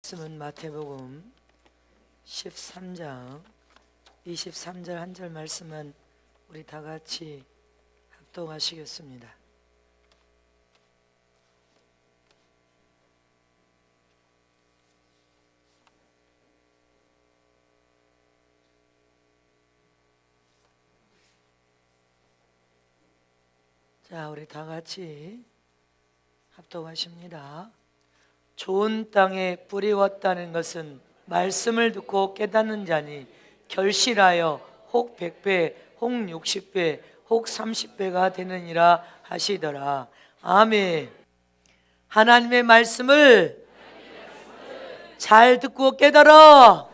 말씀은 마태복음 13장 23절 한 절 말씀은 우리 다 같이 합독하시겠습니다. 자, 우리 다 같이 합독하십니다. 좋은 땅에 뿌리웠다는 것은 말씀을 듣고 깨닫는 자니 결실하여 혹 100배, 혹 60배, 혹 30배가 되느니라 하시더라. 아멘. 하나님의 말씀을 잘 듣고 깨달아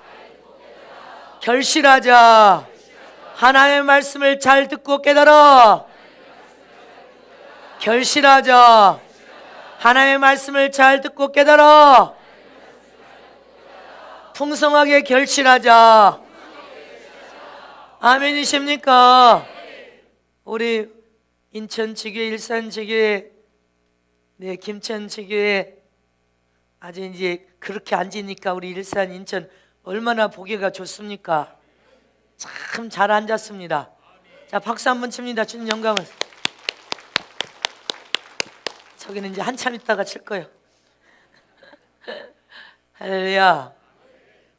결실하자. 하나님의 말씀을 잘 듣고 깨달아 결실하자. 하나님의 말씀을 잘 듣고 깨달아 풍성하게 결실하자. 아멘이십니까? 우리 인천지교회, 일산지교회, 김천지교회 아주 이제 그렇게 앉으니까 우리 일산, 인천 얼마나 보기가 좋습니까? 참 잘 앉았습니다. 자, 박수 한번 칩니다. 주님 영광을. 저기는 이제 한참 있다가 칠 거예요. 할렐루야.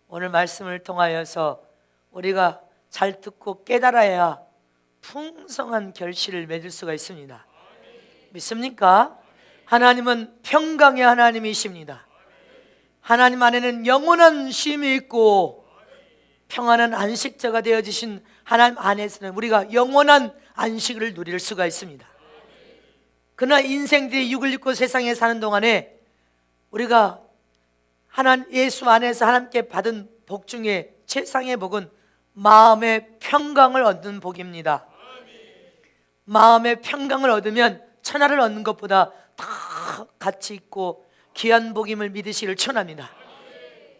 오늘 말씀을 통하여서 우리가 잘 듣고 깨달아야 풍성한 결실을 맺을 수가 있습니다. 믿습니까? 하나님은 평강의 하나님이십니다. 하나님 안에는 영원한 쉼이 있고 평안한 안식자가 되어주신 하나님 안에서는 우리가 영원한 안식을 누릴 수가 있습니다. 그러나 인생들이 육을 입고 세상에 사는 동안에 우리가 하나님 예수 안에서 하나님께 받은 복 중에 최상의 복은 마음의 평강을 얻는 복입니다. 마음의 평강을 얻으면 천하를 얻는 것보다 다 가치 있고 귀한 복임을 믿으시기를 축원합니다.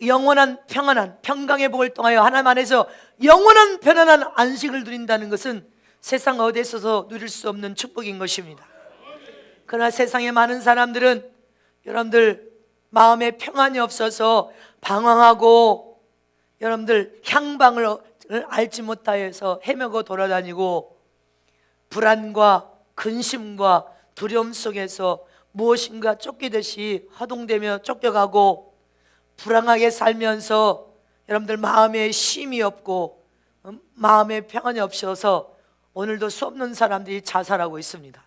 영원한 평안한 평강의 복을 통하여 하나님 안에서 영원한 편안한 안식을 누린다는 것은 세상 어디에서도 누릴 수 없는 축복인 것입니다. 그러나 세상에 많은 사람들은 여러분들 마음에 평안이 없어서 방황하고 여러분들 향방을 알지 못하여서 헤매고 돌아다니고 불안과 근심과 두려움 속에서 무엇인가 쫓기듯이 허둥대며 쫓겨가고 불안하게 살면서 여러분들 마음에 쉼이 없고 마음에 평안이 없어서 오늘도 수없는 사람들이 자살하고 있습니다.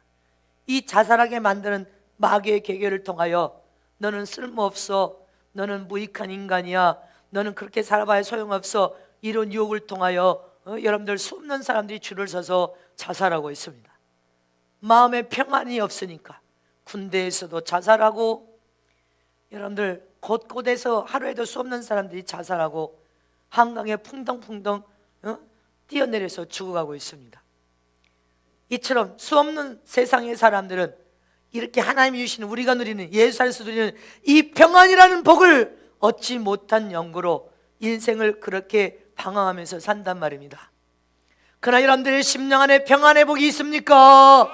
이 자살하게 만드는 마귀의 계계를 통하여 너는 쓸모없어, 너는 무익한 인간이야, 너는 그렇게 살아봐야 소용없어, 이런 유혹을 통하여 여러분들 수없는 사람들이 줄을 서서 자살하고 있습니다. 마음에 평안이 없으니까 군대에서도 자살하고 여러분들 곳곳에서 하루에도 수없는 사람들이 자살하고 한강에 풍덩풍덩 뛰어내려서 죽어가고 있습니다. 이처럼 수없는 세상의 사람들은 이렇게 하나님이 주시는 우리가 누리는 예수 안에서 누리는 이 평안이라는 복을 얻지 못한 연고로 인생을 그렇게 방황하면서 산단 말입니다. 그러나 여러분들의 심령 안에 평안의 복이 있습니까?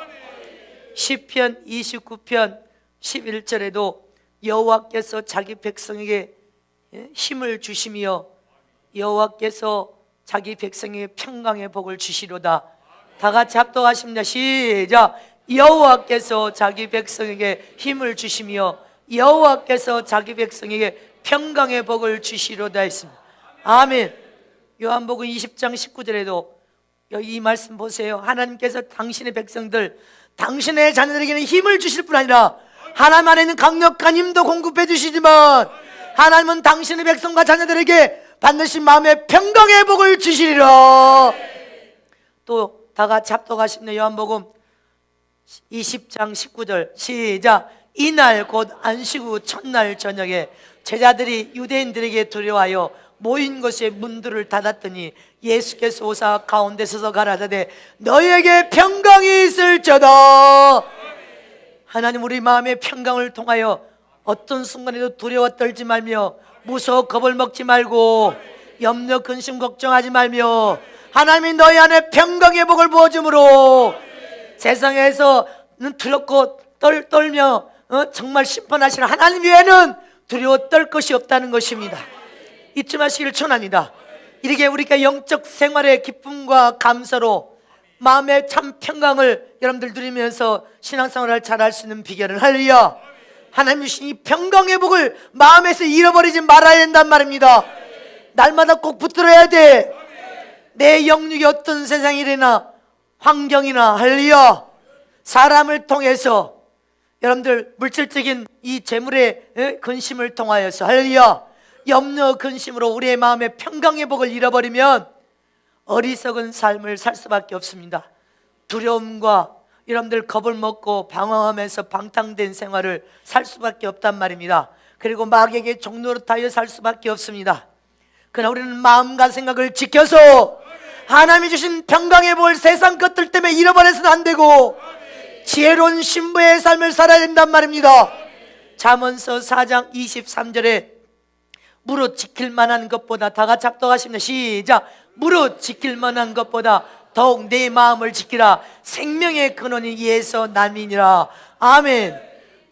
시편 29편 11절에도 여호와께서 자기 백성에게 힘을 주시며 여호와께서 자기 백성에게 평강의 복을 주시로다. 다 같이 합독하십니다. 시작. 여호와께서 자기 백성에게 힘을 주시며 여호와께서 자기 백성에게 평강의 복을 주시로다 했습니다. 아멘. 요한복음 20장 19절에도 이 말씀 보세요. 하나님께서 당신의 백성들, 당신의 자녀들에게는 힘을 주실 뿐 아니라 하나님 안에 있는 강력한 힘도 공급해 주시지만 하나님은 당신의 백성과 자녀들에게 반드시 마음의 평강의 복을 주시리라. 또 다 같이 합독하십니다. 요한복음 20장 19절 시작. 이날 곧 안식 후 첫날 저녁에 제자들이 유대인들에게 두려워하여 모인 곳에 문들을 닫았더니 예수께서 오사 가운데 서서 가라사대 너희에게 평강이 있을저다. 하나님 우리 마음의 평강을 통하여 어떤 순간에도 두려워 떨지 말며 무서워 겁을 먹지 말고 염려 근심 걱정하지 말며 하나님이 너희 안에 평강의 복을 부어줌으로 세상에서는 두렵고 떨며 정말 심판하시는 하나님 외에는 두려워 떨 것이 없다는 것입니다. 잊지 마시기를 축원합니다. 이렇게 우리가 영적 생활의 기쁨과 감사로 마음의 참 평강을 여러분들 누리면서 신앙생활을 잘할 수 있는 비결은 할렐루야, 하나님 주신 이 평강의 복을 마음에서 잃어버리지 말아야 된단 말입니다. 날마다 꼭 붙들어야 돼. 내 영육이 어떤 세상 일이나 환경이나 할렐루야, 사람을 통해서 여러분들 물질적인 이 재물의 근심을 통하여서 할렐루야, 염려 근심으로 우리의 마음의 평강의 복을 잃어버리면 어리석은 삶을 살 수밖에 없습니다. 두려움과 여러분들 겁을 먹고 방황하면서 방탕된 생활을 살 수밖에 없단 말입니다. 그리고 마귀에게 종노릇하여 살 수밖에 없습니다. 그러나 우리는 마음과 생각을 지켜서 하나님이 주신 평강의 복을 세상 것들 때문에 잃어버려서는 안 되고 지혜로운 신부의 삶을 살아야 된단 말입니다. 잠언서 4장 23절에 무릇 지킬 만한 것보다, 다 같이 합독하십니다. 시작. 무릇 지킬 만한 것보다 더욱 내 마음을 지키라. 생명의 근원이 이에서 남이니라. 아멘.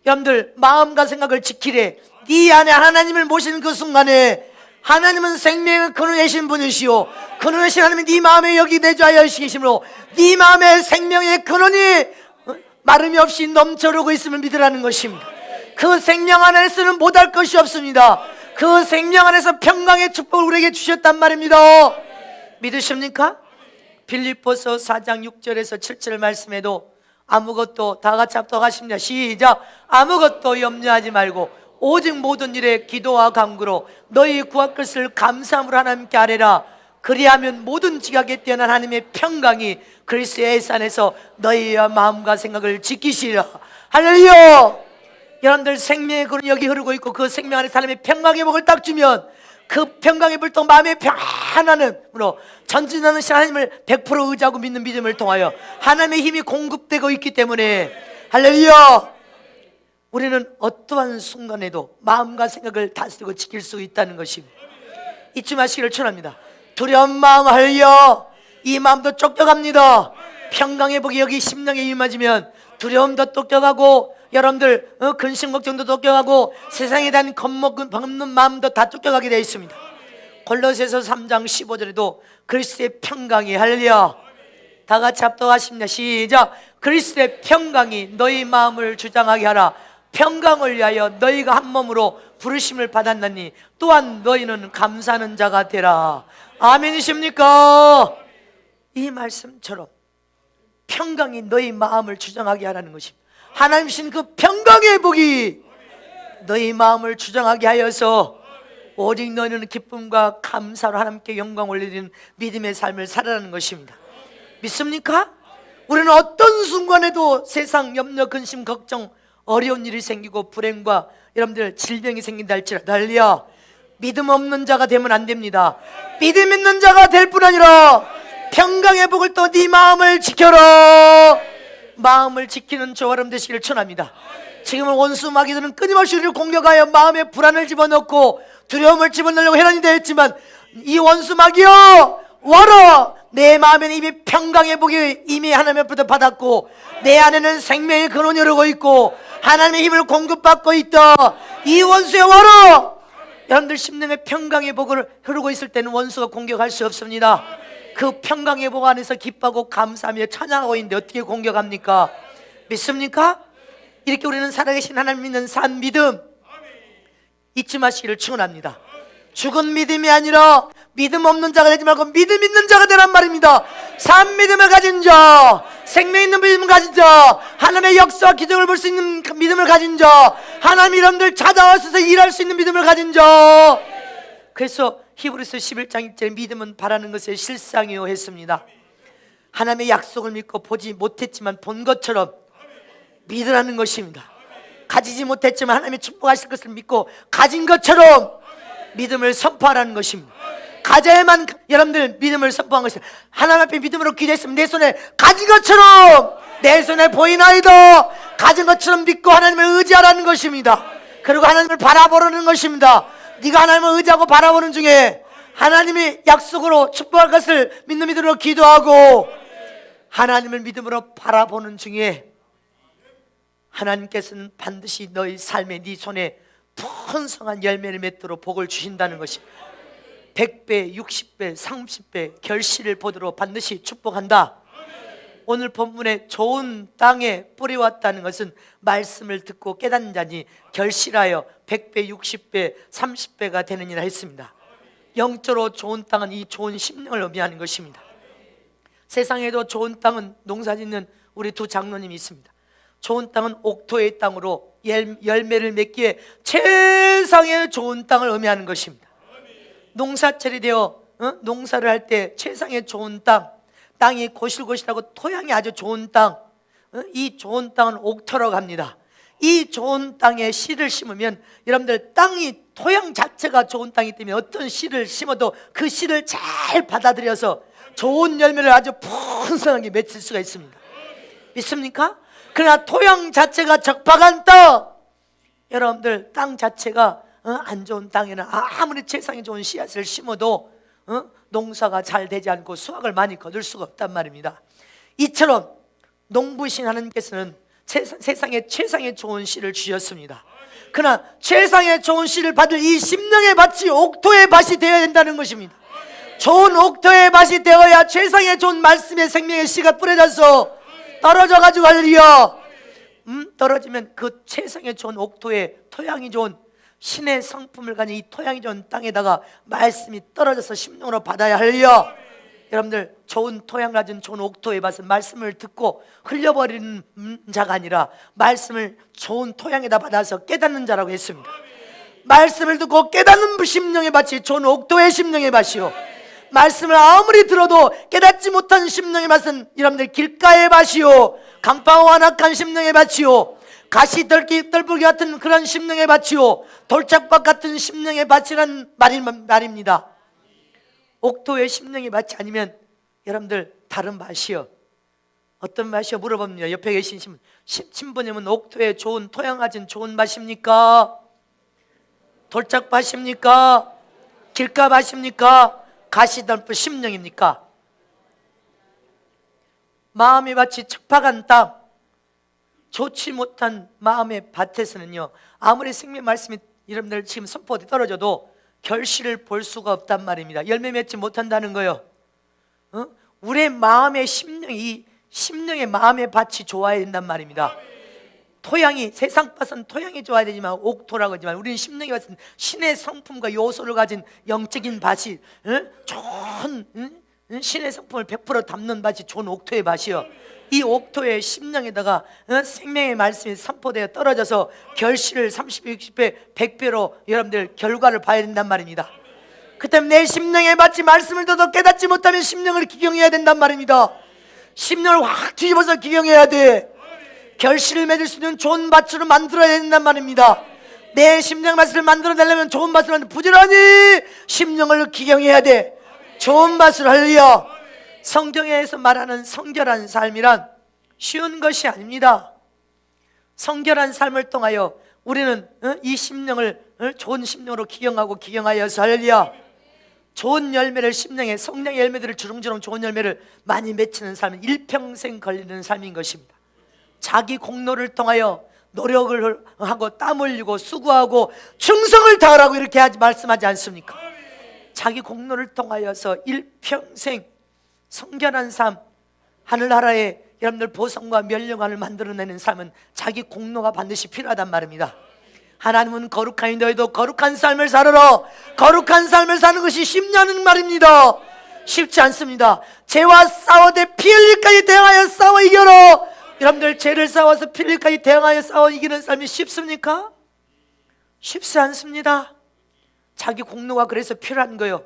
여러분들 마음과 생각을 지키래. 네 안에 하나님을 모시는 그 순간에 하나님은 생명의 근원이신 분이시오, 근원이신 하나님이 네 마음에 여기 내주하여 계시므로 네 마음에 생명의 근원이 마름이 없이 넘쳐오르고 있음을 믿으라는 것입니다. 그 생명 안에서는 못할 것이 없습니다. 그 생명 안에서 평강의 축복을 우리에게 주셨단 말입니다. 믿으십니까? 빌립보서 4장 6절에서 7절 말씀에도 아무것도, 다 같이 합독하십니다. 시작. 아무것도 염려하지 말고 오직 모든 일에 기도와 간구로 너희 구할 것을 감사함으로 하나님께 아뢰라. 그리하면 모든 지각에 뛰어난 하나님의 평강이 그리스도의 안에서 너희의 마음과 생각을 지키시리라. 할렐루야. 여러분들 생명의 근원이 여기 흐르고 있고 그 생명 안에 사람의 평강의 복을 딱 주면 그 평강의 불통 마음의 편안함으로 전진하는 하나님을 100% 의지하고 믿는 믿음을 통하여 하나님의 힘이 공급되고 있기 때문에 할렐루야, 우리는 어떠한 순간에도 마음과 생각을 다스리고 지킬 수 있다는 것입니다. 잊지 마시기를 축원합니다. 두려운 마음 할렐루야, 이 마음도 쫓겨갑니다. 평강의 복이 여기 심령에 임하지면 두려움도 쫓겨가고 여러분들 근심 걱정도 쫓겨가고 세상에 대한 겁먹는 마음도 다 쫓겨가게 되어 있습니다. 골로새서 3장 15절에도 그리스도의 평강이 할렐루야, 다 같이 합독하십니다. 시작. 그리스도의 평강이 너희 마음을 주장하게 하라. 평강을 위하여 너희가 한 몸으로 부르심을 받았나니 또한 너희는 감사하는 자가 되라. 아멘이십니까? 이 말씀처럼 평강이 너희 마음을 주장하게 하라는 것입니다. 하나님 신 그 평강의 복이 너희 마음을 주장하게 하여서 오직 너희는 기쁨과 감사로 하나님께 영광 올리는 믿음의 삶을 살아가는 것입니다. 믿습니까? 우리는 어떤 순간에도 세상 염려, 근심, 걱정, 어려운 일이 생기고 불행과 여러분들 질병이 생긴다 할지라도 할렐루야, 믿음 없는 자가 되면 안 됩니다. 믿음 있는 자가 될 뿐 아니라 평강의 복을 또 네 마음을 지켜라. 마음을 지키는 저와 여러분 되시기를 축원합니다. 지금은 원수 마귀들은 끊임없이 우리를 공격하여 마음에 불안을 집어넣고 두려움을 집어넣으려고 해란이 되었지만 이 원수 마귀여 와라. 내 마음에는 이미 평강의 복이 이미 하나님으로부터 받았고 내 안에는 생명의 근원이 흐르고 있고 하나님의 힘을 공급받고 있다. 이 원수여 와라. 여러분들 심령의 평강의 복을 흐르고 있을 때는 원수가 공격할 수 없습니다. 그 평강의 복 안에서 기뻐하고 감사하며 찬양하고 있는데 어떻게 공격합니까? 믿습니까? 이렇게 우리는 살아계신 하나님 믿는 산 믿음 잊지 마시기를 축원합니다. 죽은 믿음이 아니라 믿음 없는 자가 되지 말고 믿음 있는 자가 되란 말입니다. 산 믿음을 가진 자, 생명 있는 믿음을 가진 자, 하나님의 역사와 기적을 볼 수 있는 믿음을 가진 자, 하나님 여러분들 찾아와서 일할 수 있는 믿음을 가진 자. 그래서 히브리서 11장 1절에 믿음은 바라는 것의 실상이요 했습니다. 하나님의 약속을 믿고 보지 못했지만 본 것처럼 믿으라는 것입니다. 가지지 못했지만 하나님이 축복하실 것을 믿고 가진 것처럼 믿음을 선포하라는 것입니다. 가져야만 여러분들 믿음을 선포한 것입니다. 하나님 앞에 믿음으로 기도했으면 내 손에 가진 것처럼 내 손에 보이나이다. 가진 것처럼 믿고 하나님을 의지하라는 것입니다. 그리고 하나님을 바라보는 것입니다. 네가 하나님을 의지하고 바라보는 중에 하나님이 약속으로 축복할 것을 믿는 믿음으로 기도하고 하나님을 믿음으로 바라보는 중에 하나님께서는 반드시 너희 삶에 네 손에 풍성한 열매를 맺도록 복을 주신다는 것입니다. 100배, 60배, 30배 결실을 보도록 반드시 축복한다. 오늘 본문에 좋은 땅에 뿌리왔다는 것은 말씀을 듣고 깨닫는 자니 결실하여 100배, 60배, 30배가 되느니라 했습니다. 영적으로 좋은 땅은 이 좋은 심령을 의미하는 것입니다. 세상에도 좋은 땅은 농사짓는 우리 두 장로님이 있습니다. 좋은 땅은 옥토의 땅으로 열매를 맺기에 최상의 좋은 땅을 의미하는 것입니다. 농사철이 되어 농사를 할 때 최상의 좋은 땅이 고실고실하고 토양이 아주 좋은 땅, 이 좋은 땅은 옥토라고 합니다. 이 좋은 땅에 씨를 심으면 여러분들 땅이 토양 자체가 좋은 땅이기 때문에 어떤 씨를 심어도 그 씨를 잘 받아들여서 좋은 열매를 아주 풍성하게 맺을 수가 있습니다. 믿습니까? 그러나 토양 자체가 적박한 땅, 여러분들 땅 자체가 안 좋은 땅에는 아무리 세상에 좋은 씨앗을 심어도 농사가 잘 되지 않고 수확을 많이 거둘 수가 없단 말입니다. 이처럼 농부신 하나님께서는 세상에 최상의 좋은 씨를 주셨습니다. 그러나 최상의 좋은 씨를 받을 이 심령의 밭이 옥토의 밭이 되어야 된다는 것입니다. 좋은 옥토의 밭이 되어야 최상의 좋은 말씀의 생명의 씨가 뿌려져서 떨어져 가지고 할리야. 떨어지면 그 최상의 좋은 옥토의 토양이 좋은 신의 성품을 가진 이 토양이 좋은 땅에다가 말씀이 떨어져서 심령으로 받아야 할려. 여러분들 좋은 토양 가진 좋은 옥토의 밭은 말씀을 듣고 흘려버리는 자가 아니라 말씀을 좋은 토양에다 받아서 깨닫는 자라고 했습니다. 말씀을 듣고 깨닫는 심령의 밭이 좋은 옥토의 심령의 밭이요, 말씀을 아무리 들어도 깨닫지 못한 심령의 밭은 여러분들 길가의 밭이요, 강파와 완악한 심령의 밭이요, 가시 떨뿌기 같은 그런 심령의 밭이요, 돌짝밭 같은 심령의 밭이란 말입니다. 옥토의 심령의 밭이 아니면 여러분들 다른 밭이요, 어떤 밭이요 물어봅니다. 옆에 계신 신부님은 옥토의 좋은 토양 가진 좋은 밭입니까? 돌짝밭입니까? 길가밭입니까? 가시떨뿌 심령입니까? 마음의 밭이 척박한 땅, 좋지 못한 마음의 밭에서는요, 아무리 생명 말씀이 여러분들 지금 선포에 떨어져도 결실을 볼 수가 없단 말입니다. 열매 맺지 못한다는 거요. 우리의 마음의 이 심령의 마음의 밭이 좋아야 된단 말입니다. 토양이, 세상 밭은 토양이 좋아야 되지만 옥토라고 하지만 우리는 심령의 밭은 신의 성품과 요소를 가진 영적인 밭이 좋은 신의 성품을 100% 담는 밭이 좋은 옥토의 밭이요, 이 옥토의 심령에다가 생명의 말씀이 선포되어 떨어져서 결실을 30배, 60배, 100배로 여러분들 결과를 봐야 된단 말입니다. 그 때문에 내 심령의 밭이 말씀을 듣도 깨닫지 못하면 심령을 기경해야 된단 말입니다. 심령을 확 뒤집어서 기경해야 돼. 결실을 맺을 수 있는 좋은 밭으로 만들어야 된단 말입니다. 내 심령 밭을 만들어내려면 좋은 밭을 만들어 부지런히 심령을 기경해야 돼. 좋은 밭을 할래요. 성경에서 말하는 성결한 삶이란 쉬운 것이 아닙니다. 성결한 삶을 통하여 우리는 이 심령을 좋은 심령으로 기경하여서 할래요. 좋은 열매를, 심령의 성령의 열매들을 주렁주렁 좋은 열매를 많이 맺히는 삶은 일평생 걸리는 삶인 것입니다. 자기 공로를 통하여 노력을 하고 땀 흘리고 수고하고 충성을 다하라고 이렇게 말씀하지 않습니까? 자기 공로를 통하여서 일평생 성결한 삶, 하늘나라에 여러분들 보상과 멸령관을 만들어내는 삶은 자기 공로가 반드시 필요하단 말입니다. 하나님은 거룩하니 너희도 거룩한 삶을 살아라. 거룩한 삶을 사는 것이 쉽냐는 말입니다. 쉽지 않습니다. 죄와 싸워대 피 흘릴까지 대항하여 싸워 이겨라. 여러분들 죄를 싸워서 피 흘릴까지 대항하여 싸워 이기는 삶이 쉽습니까? 쉽지 않습니다. 자기 공로가 그래서 필요한 거예요.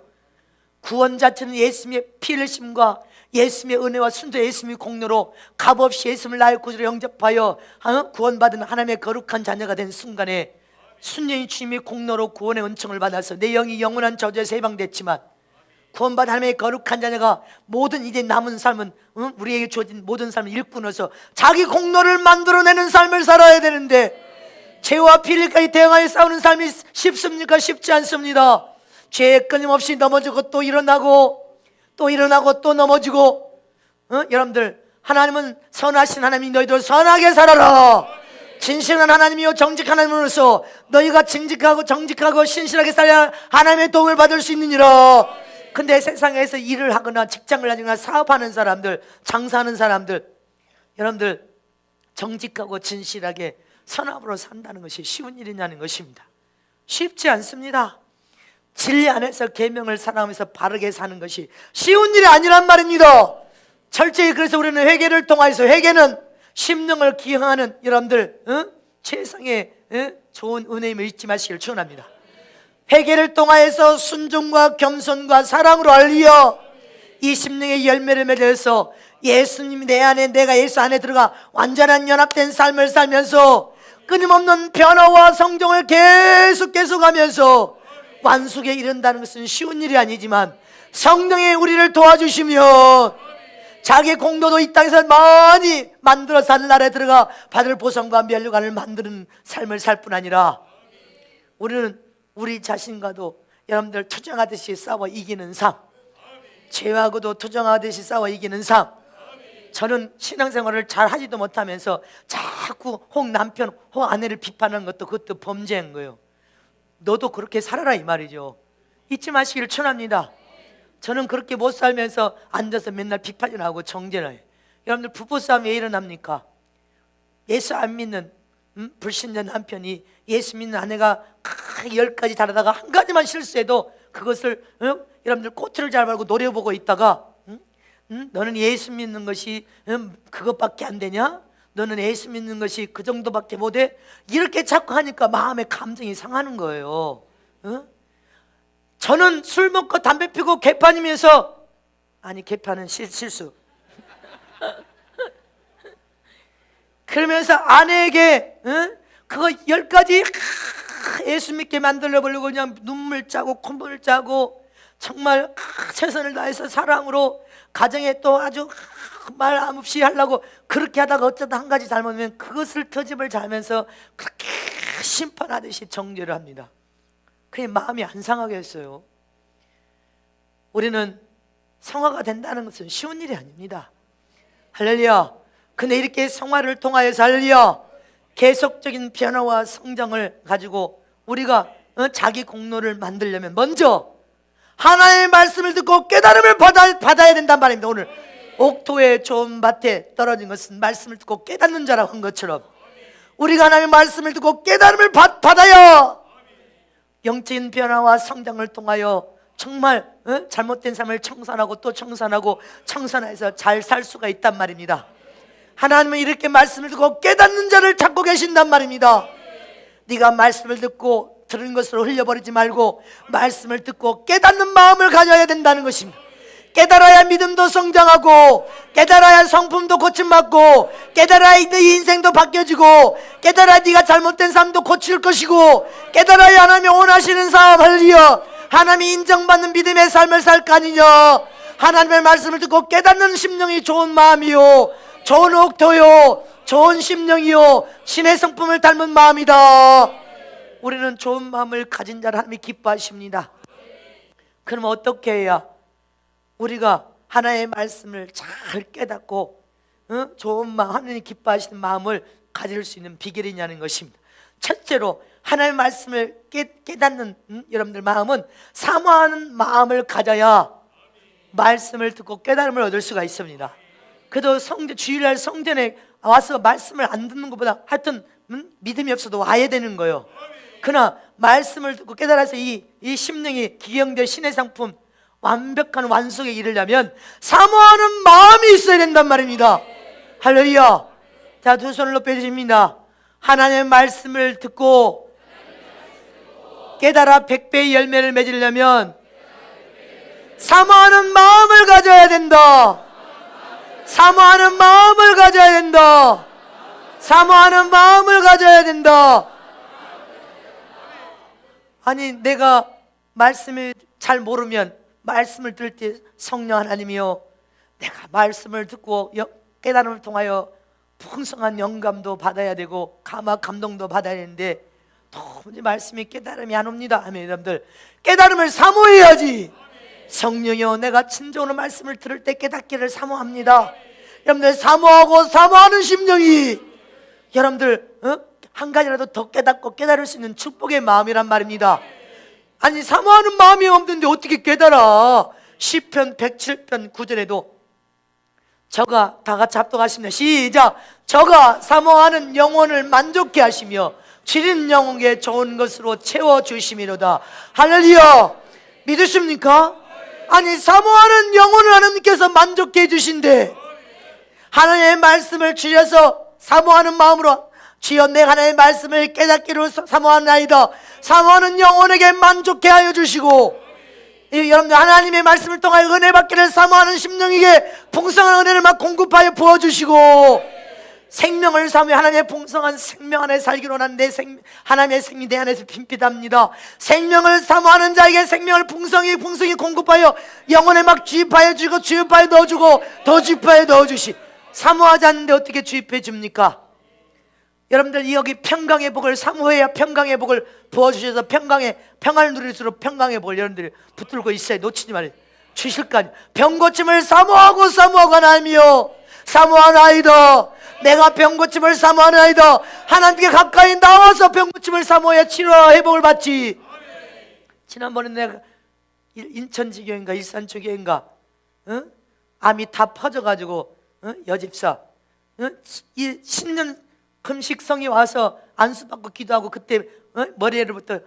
구원 자체는 예수님의 피 흘리심과 예수님의 은혜와 순도 예수님의 공로로 값없이 예수님을 나의 구주로 영접하여 구원받은 하나님의 거룩한 자녀가 된 순간에 순전히 주님의 공로로 구원의 은총을 받아서 내 영이 영원한 저주에서 해방됐지만 구원받은 하나님의 거룩한 자녀가 모든 이제 남은 삶은 우리에게 주어진 모든 삶을 일꾼으로서 자기 공로를 만들어내는 삶을 살아야 되는데 죄와 피 흘릴까지 대항하여 싸우는 삶이 쉽습니까? 쉽지 않습니다. 죄에 끊임없이 넘어지고 또 일어나고 또 넘어지고 여러분들 하나님은 선하신 하나님이 너희들 선하게 살아라. 진실한 하나님이요 정직한 하나님으로서 너희가 정직하고 신실하게 살아야 하나님의 도움을 받을 수 있느니라. 근데 세상에서 일을 하거나 직장을 가지거나 사업하는 사람들, 장사하는 사람들, 여러분들 정직하고 진실하게 선함으로 산다는 것이 쉬운 일이냐는 것입니다. 쉽지 않습니다. 진리 안에서 계명을 사랑하면서 바르게 사는 것이 쉬운 일이 아니란 말입니다. 철저히 그래서 우리는 회개를 통해서, 회개는 심령을 기형하는 여러분들 최상의 좋은 은혜임을 잊지 마시길 축원합니다. 회개를 통하여서 순종과 겸손과 사랑으로 알리어 이 심령의 열매를 맺어서 예수님이 내 안에, 내가 예수 안에 들어가 완전한 연합된 삶을 살면서 끊임없는 변화와 성정을 계속하면서 완숙에 이른다는 것은 쉬운 일이 아니지만 성령이 우리를 도와주시면 자기의 공로도 이 땅에서 많이 만들어서 하늘나라에 들어가 받을 보상과 면류관을 만드는 삶을 살 뿐 아니라 우리는 우리 자신과도 여러분들 투정하듯이 싸워 이기는 삶, 죄하고도 투정하듯이 싸워 이기는 삶. 저는 신앙생활을 잘 하지도 못하면서 자꾸 혹 남편, 혹 아내를 비판하는 것도 그것도 범죄인 거예요. 너도 그렇게 살아라 이 말이죠. 잊지 마시기를 축원합니다. 저는 그렇게 못 살면서 앉아서 맨날 비판을 하고 정죄를 해요. 여러분들 부부싸움 왜 일어납니까? 예수 안 믿는 불신자 남편이 예수 믿는 아내가 10가지 잘하다가 한 가지만 실수해도 그것을 여러분들 꼬투리를 잘 말고 노려보고 있다가 너는 예수 믿는 것이 그것밖에 안 되냐? 너는 예수 믿는 것이 그 정도밖에 못해? 이렇게 자꾸 하니까 마음의 감정이 상하는 거예요. 저는 술 먹고 담배 피고 개판이면서, 아니 개판은 실수 그러면서 아내에게 그거 10가지 예수 믿게 만들어 보려고 그냥 눈물 짜고 콧물 짜고 정말 최선을 다해서 사랑으로 가정에 또 아주 말 없이 하려고 그렇게 하다가 어쩌다 한 가지 잘못하면 그것을 터집을 잘면서 그렇게 심판하듯이 정죄를 합니다. 그게 마음이 안 상하게 했어요. 우리는 성화가 된다는 것은 쉬운 일이 아닙니다. 할렐루야. 근데 이렇게 성화를 통하여서 할렐루야 계속적인 변화와 성장을 가지고 우리가 자기 공로를 만들려면 먼저 하나님의 말씀을 듣고 깨달음을 받아야 된단 말입니다. 오늘 옥토의 좋은 밭에 떨어진 것은 말씀을 듣고 깨닫는 자라고 한 것처럼 우리가 하나님의 말씀을 듣고 깨달음을 받아야 영적인 변화와 성장을 통하여 정말 잘못된 삶을 청산하고 또 청산해서 잘 살 수가 있단 말입니다. 하나님은 이렇게 말씀을 듣고 깨닫는 자를 찾고 계신단 말입니다. 네가 말씀을 듣고 들은 것으로 흘려버리지 말고 말씀을 듣고 깨닫는 마음을 가져야 된다는 것입니다. 깨달아야 믿음도 성장하고 깨달아야 성품도 고침받고 깨달아야 네 인생도 바뀌어지고 깨달아야 네가 잘못된 삶도 고칠 것이고 깨달아야 하나님이 원하시는 삶 할리여 하나님이 인정받는 믿음의 삶을 살 거 아니냐. 하나님의 말씀을 듣고 깨닫는 심령이 좋은 마음이요 좋은 옥토요 좋은 심령이요 신의 성품을 닮은 마음이다. 우리는 좋은 마음을 가진 자를 하나님이 기뻐하십니다. 그럼 어떻게 해야 우리가 하나님의 말씀을 잘 깨닫고 좋은 마음, 하나님이 기뻐하시는 마음을 가질 수 있는 비결이냐는 것입니다. 첫째로 하나님의 말씀을 깨닫는 여러분들 마음은 사모하는 마음을 가져야 말씀을 듣고 깨달음을 얻을 수가 있습니다. 그래도 주일날 성전에 와서 말씀을 안 듣는 것보다 하여튼 믿음이 없어도 와야 되는 거예요. 그러나 말씀을 듣고 깨달아서 이 심령이 기경될 신의 상품 완벽한 완성에 이르려면 사모하는 마음이 있어야 된단 말입니다. 할렐루야. 자, 두 손을 높여주십니다. 하나님의 말씀을 듣고 깨달아 100배의 열매를 맺으려면 사모하는 마음을 가져야 된다. 사모하는 마음을 가져야 된다. 사모하는 마음을 가져야 된다. 아니 내가 말씀을 잘 모르면 말씀을 들을 때 성령 하나님이요 내가 말씀을 듣고 깨달음을 통하여 풍성한 영감도 받아야 되고 감동도 받아야 되는데 도무지 말씀이 깨달음이 안 옵니다. 아멘. 여러분들 깨달음을 사모해야지. 성령이요 내가 진정으로 말씀을 들을 때 깨닫기를 사모합니다. 여러분들 사모하고 사모하는 심령이 여러분들 한 가지라도 더 깨닫고 깨달을 수 있는 축복의 마음이란 말입니다. 아니 사모하는 마음이 없는데 어떻게 깨달아? 시편 107편 9절에도 저가 다 같이 합독하십니다. 시작. 저가 사모하는 영혼을 만족케 하시며 지린 영혼에 좋은 것으로 채워주심이로다. 할렐루야. 믿으십니까? 아니 사모하는 영혼을 하나님께서 만족케 해주신대. 하나님의 말씀을 주셔서 사모하는 마음으로 주여 내 하나님의 말씀을 깨닫기로 사모하나이다. 사모하는 영혼에게 만족케 하여 주시고, 여러분들 하나님의 말씀을 통하여 은혜 받기를 사모하는 심령에게 풍성한 은혜를 막 공급하여 부어주시고, 생명을 사모해 하나님의 풍성한 생명 안에 살기로 원하는 하나님의 생명이 내 안에서 빈빛합니다. 생명을 사모하는 자에게 생명을 풍성히 공급하여 영혼에 막 주입하여 주고 주입하여 넣어주고 더 주입하여 넣어주시. 사모하지 않는데 어떻게 주입해 줍니까? 여러분들 여기 평강의 복을 사모해야 평강의 복을 부어주셔서 평안을 누릴수록 평강의 복을 여러분들이 붙들고 있어야 놓치지 말아요. 주실 거 아니에요. 병고침을 사모하고 하나님이여 사모하나이다. 내가 병고침을 사모하나이다. 하나님께 가까이 나와서 병고침을 사모해야 치료와 회복을 받지. 지난번에 내가 인천지교인가 일산주교인가 암이 다 퍼져가지고 여집사 이 신년 금식성이 와서 안수받고 기도하고 그때 머리에로부터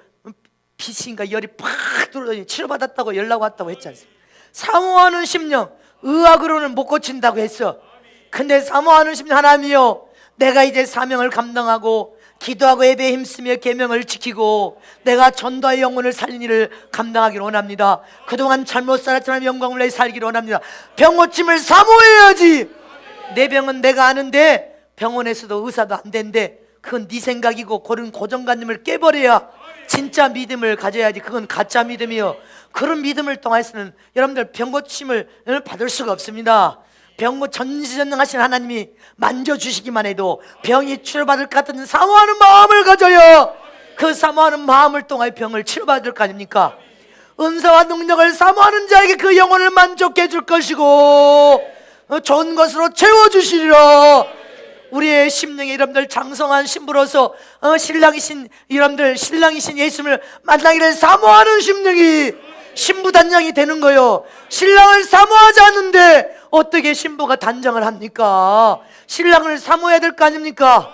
빛인가 열이 팍 들어오더니 치료받았다고 연락 왔다고 했지 않습니까? 사모하는 심령 의학으로는 못 고친다고 했어. 근데 사모하는 심령 하나님이여 내가 이제 사명을 감당하고 기도하고 예배에 힘쓰며 계명을 지키고 내가 전도의 영혼을 살린 일을 감당하기를 원합니다. 그동안 잘못 살았지만 영광을 내어 살기를 원합니다. 병 고침을 사모해야지. 내 병은 내가 아는데 병원에서도 의사도 안 된대. 그건 네 생각이고 그런 고정관념을 깨버려야 진짜 믿음을 가져야지. 그건 가짜 믿음이요. 그런 믿음을 통해서는 여러분들 병고침을 받을 수가 없습니다. 전지전능하신 하나님이 만져주시기만 해도 병이 치료받을 것 같은 사모하는 마음을 가져요. 그 사모하는 마음을 통하여 병을 치료받을 거 아닙니까? 은사와 능력을 사모하는 자에게 그 영혼을 만족해 줄 것이고 좋은 것으로 채워주시리라. 우리의 심령에 여러분들 장성한 신부로서 신랑이신 예수님을 만나기를 사모하는 심령이 신부 단장이 되는 거요. 신랑을 사모하지 않는데 어떻게 신부가 단장을 합니까? 신랑을 사모해야 될 거 아닙니까?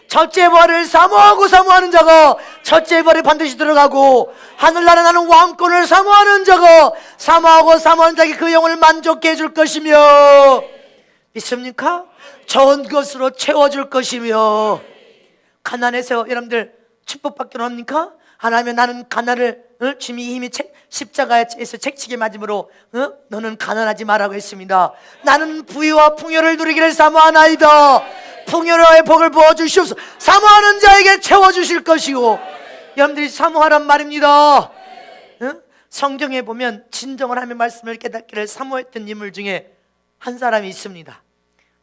첫째 부활을 사모하는 자가 첫째 부활에 반드시 들어가고 하늘나라 나는 왕권을 사모하는 자가 사모하는 자에게 그 영혼을 만족해 줄 것이며, 믿습니까? 좋은 것으로 채워줄 것이며. 가난해서 여러분들 축복받기로 합니까? 하나님 나는 가난을 주님이 힘이 십자가에서 책치게 맞음으로 너는 가난하지 말라고 했습니다. 나는 부유와 풍요를 누리기를 사모하나이다. 풍요로의 복을 부어주시옵소서. 사모하는 자에게 채워주실 것이고. 여러분들이 사모하란 말입니다. 성경에 보면 진정을 하며 말씀을 깨닫기를 사모했던 인물 중에 한 사람이 있습니다.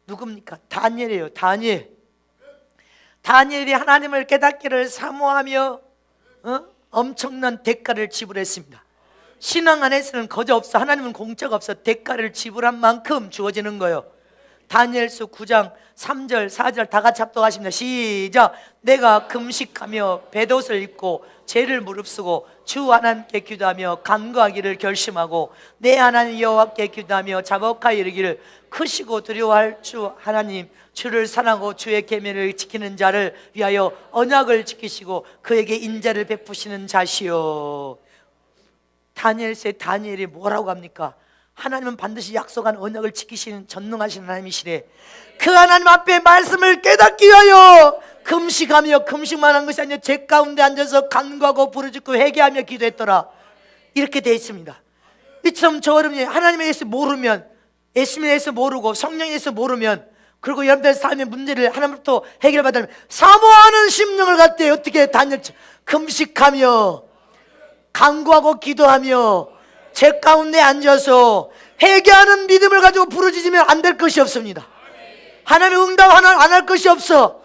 누굽니까? 다니엘이에요. 다니엘이 하나님을 깨닫기를 사모하며 엄청난 대가를 지불했습니다. 신앙 안에서는 거저 없어. 하나님은 공짜가 없어. 대가를 지불한 만큼 주어지는 거예요. 다니엘서 9장 3절 4절 다 같이 합독하십니다. 시작. 내가 금식하며 벳옷을 입고 죄를 무릅쓰고 주 하나님께 기도하며 간구하기를 결심하고 내 하나님 여호와께 기도하며 자복하여 이르기를 크시고 두려워할 주 하나님 주를 사랑하고 주의 계명을 지키는 자를 위하여 언약을 지키시고 그에게 인자를 베푸시는 자시요. 다니엘이 뭐라고 합니까? 하나님은 반드시 약속한 언약을 지키시는 전능하신 하나님이시래. 그 하나님 앞에 말씀을 깨닫기 위하여 금식만 한 것이 아니라 죄 가운데 앉아서 간구하고 부르짖고 회개하며 기도했더라. 이렇게 되어 있습니다. 이처럼 저 여러분이 하나님에 대해서 모르면, 예수님에 대해서 모르고 성령에 대해서 모르면, 그리고 여러분들의 삶의 문제를 하나님부터 해결받으면 사모하는 심령을 갖대 어떻게 다니엘 금식하며 간구하고 기도하며 죄 가운데 앉아서 회개하는 믿음을 가지고 부르짖으면 안 될 것이 없습니다. 하나님의 응답 하나 안 할 것이 없어.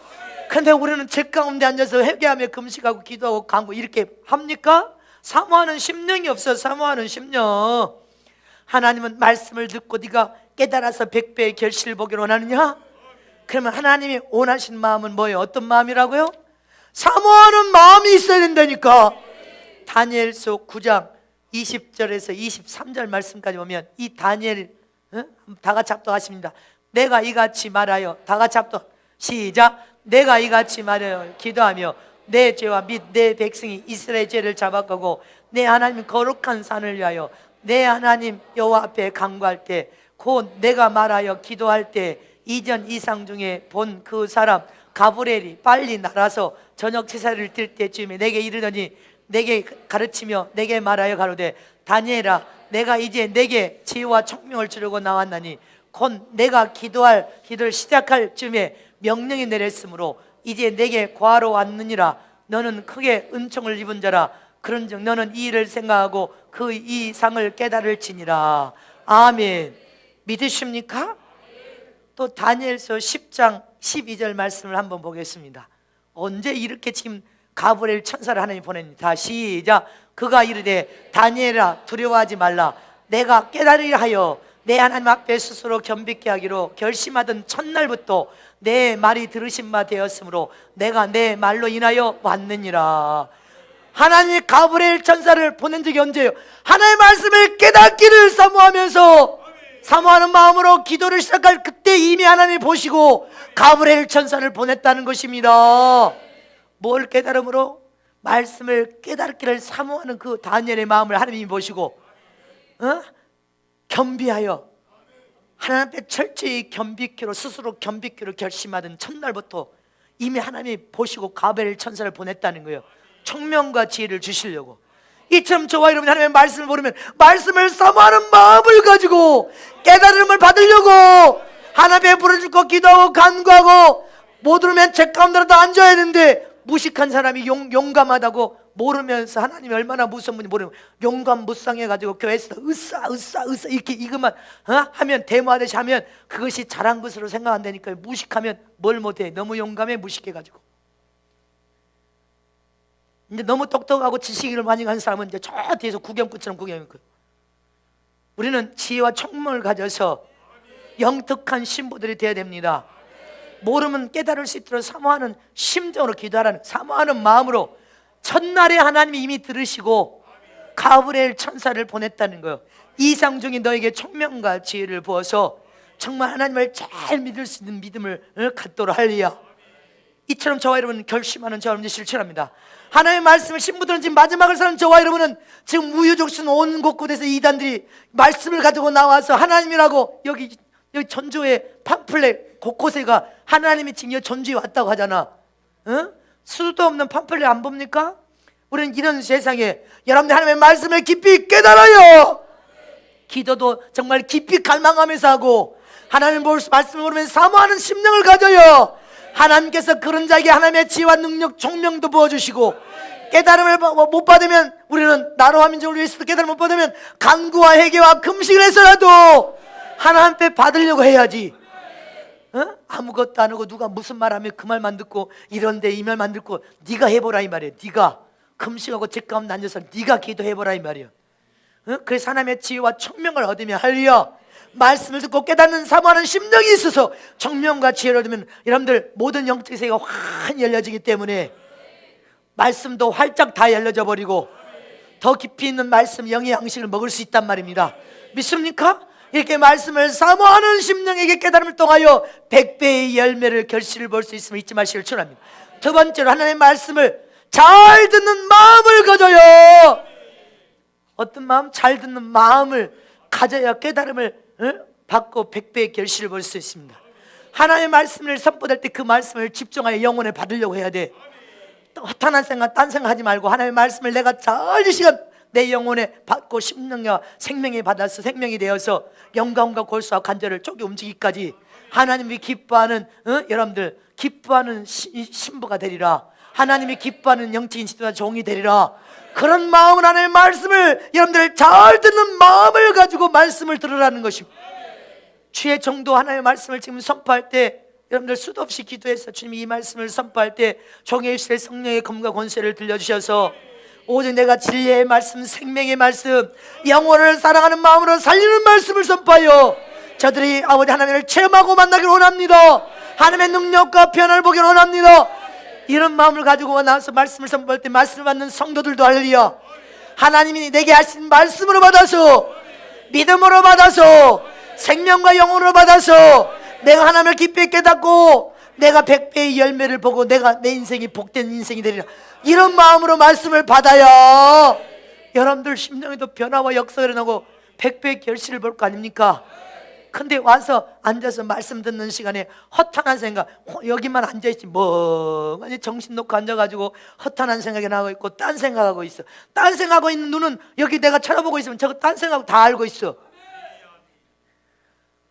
근데 우리는 죄 가운데 앉아서 회개하며 금식하고 기도하고 간구 이렇게 합니까? 사모하는 심령이 없어. 사모하는 심령. 하나님은 말씀을 듣고 네가 깨달아서 100배의 결실을 보기를 원하느냐? 그러면 하나님이 원하시는 마음은 뭐예요? 어떤 마음이라고요? 사모하는 마음이 있어야 된다니까. 다니엘서 9장 20절에서 23절 말씀까지 보면 이 다니엘, 다 같이 합독하십니다. 내가 이같이 말하여, 다 같이 합독, 시작. 내가 이같이 말하여 기도하며 내 죄와 및 내 백성이 이스라엘 죄를 잡아가고 내 하나님 거룩한 산을 위하여 내 하나님 여호와 앞에 간구할 때 곧 내가 말하여 기도할 때 이전 이상 중에 본 그 사람 가브리엘이 빨리 날아서 저녁 제사를 드릴 때쯤에 내게 이르더니 내게 가르치며 내게 말하여 가로되 다니엘아 내가 이제 내게 지혜와 총명을 주려고 나왔나니 곧 내가 기도를 시작할 쯤에 명령이 내렸으므로 이제 내게 구하러 왔느니라. 너는 크게 은총을 입은 자라. 그런즉 너는 이 일을 생각하고 그 이상을 깨달을지니라. 아멘. 믿으십니까? 또 다니엘서 10장 12절 말씀을 한번 보겠습니다. 언제 이렇게 지금 가브리엘 천사를 하나님이 보냈니? 다 시작. 그가 이르되 다니엘아 두려워하지 말라. 내가 깨달으려 하여 내 하나님 앞에 스스로 겸비케 하기로 결심하던 첫날부터 내 말이 들으신 바 되었으므로 내가 내 말로 인하여 왔느니라. 하나님이 가브리엘 천사를 보낸 적이 언제예요? 하나님의 말씀을 깨닫기를 사모하는 마음으로 기도를 시작할 그때 이미 하나님이 보시고 가브리엘 천사를 보냈다는 것입니다. 뭘 깨달음으로? 말씀을 깨닫기를 사모하는 그 다니엘의 마음을 하나님이 보시고 겸비하여 하나님 앞에 철저히 겸비키로 스스로 겸비키로 결심하던 첫날부터 이미 하나님이 보시고 가브리엘 천사를 보냈다는 거예요. 총명과 지혜를 주시려고. 이처럼 저와 여러분이 하나님의 말씀을 모르면 말씀을 사모하는 마음을 가지고 깨달음을 받으려고 하나님 앞에 부르짖고 기도하고 간구하고 못 들으면 제 가운데라도 앉아야 되는데 무식한 사람이 용감하다고 모르면서 하나님이 얼마나 무서운 분이 모르면 용감 무쌍해가지고 교회에서 으싸 이렇게 이것만 하면 데모하듯이 하면 그것이 잘한 것으로 생각한다니까요. 무식하면 뭘 못해. 너무 용감해. 무식해가지고 이제 너무 똑똑하고 지식을 많이 가진 사람은 이제 저 뒤에서 구경꾼처럼 구경할 거예요. 우리는 지혜와 총명을 가져서 영특한 신부들이 되어야 됩니다. 모르면 깨달을 수 있도록 사모하는 심정으로 기도하라는, 사모하는 마음으로 첫날에 하나님이 이미 들으시고 가브리엘 천사를 보냈다는 거예요. 이상 중에 너에게 총명과 지혜를 부어서 정말 하나님을 잘 믿을 수 있는 믿음을 갖도록 할리야. 이처럼 저와 여러분은 결심하는 저와 여러분이 실천합니다. 하나님의 말씀을 신부들은 지금 마지막을 사는 저와 여러분은 지금 우유족신 온 곳곳에서 이단들이 말씀을 가지고 나와서 하나님이라고 여기 전주에 팜플렛 곳곳에가 하나님이 지금 전주에 왔다고 하잖아. 수도 없는 팜플렛 안 봅니까? 우리는 이런 세상에 여러분들 하나님의 말씀을 깊이 깨달아요. 기도도 정말 깊이 갈망하면서 하고 하나님 말씀을 모르면서 사모하는 심령을 가져요. 하나님께서 그런 자에게 하나님의 지혜와 능력 총명도 부어주시고 깨달음을 못 받으면 우리는 나로 하민족을 위해서도 깨달음을 못 받으면 간구와 회개와 금식을 해서라도 하나님 앞에 받으려고 해야지. 아무것도 안 하고 누가 무슨 말하면 그 말만 듣고 이런데 이 말만 듣고 네가 해보라 이 말이에요. 네가 금식하고 제 가운데 앉아서 네가 기도해보라 이 말이에요. 그래서 하나님의 지혜와 총명을 얻으면 할렐루야. 말씀을 듣고 깨닫는 사모하는 심령이 있어서 총명과 지혜를 얻으면 여러분들 모든 영적 세계가 환히 열려지기 때문에 말씀도 활짝 다 열려져 버리고 더 깊이 있는 말씀 영의 양식을 먹을 수 있단 말입니다. 믿습니까? 이렇게 말씀을 사모하는 심령에게 깨달음을 통하여 100배의 열매를 결실을 볼 수 있음을 잊지 마시길 축원합니다. 두 번째로 하나님의 말씀을 잘 듣는 마음을 가져요. 어떤 마음? 잘 듣는 마음을 가져야 깨달음을 받고 100배의 결실을 볼 수 있습니다. 하나님의 말씀을 선포할 때 그 말씀을 집중하여 영혼에 받으려고 해야 돼. 또 허탄한 생각, 딴 생각하지 말고 하나님의 말씀을 내가 잘 이 시간 내 영혼에 받고 심령과 생명에 받아서 생명이 되어서 영광과 골수와 관절을 쪼개 움직이기까지 하나님이 기뻐하는 여러분들 기뻐하는 신부가 되리라. 하나님이 기뻐하는 영적인 지도자 종이 되리라. 그런 마음은 하나님의 말씀을 여러분들 잘 듣는 마음을 가지고 말씀을 들으라는 것입니다. 주의 정도 하나님의 말씀을 지금 선포할 때 여러분들 수도 없이 기도해서 주님이 이 말씀을 선포할 때 종의 일세 성령의 검과 권세를 들려주셔서 오직 내가 진리의 말씀, 생명의 말씀, 영혼을 사랑하는 마음으로 살리는 말씀을 선포하여 저들이 아버지 하나님을 체험하고 만나기를 원합니다. 하나님의 능력과 변화를 보기 원합니다. 이런 마음을 가지고 나와서 말씀을 선포할 때 말씀을 받는 성도들도 할렐루야. 하나님이 내게 하신 말씀으로 받아서, 믿음으로 받아서, 생명과 영혼으로 받아서 내가 하나님을 깊이 깨닫고 내가 100배의 열매를 보고 내가 내 인생이 복된 인생이 되리라. 이런 마음으로 말씀을 받아야 여러분들 심령에도 변화와 역사가 일어나고 100배의 결실을 볼 거 아닙니까? 근데 와서 앉아서 말씀 듣는 시간에 허탄한 생각, 여기만 앉아있지 멍하니 정신 놓고 앉아가지고 허탄한 생각이 나고 있고 딴 생각하고 있어. 딴 생각하고 있는 눈은 여기 내가 쳐다보고 있으면 저거 딴 생각 다 알고 있어.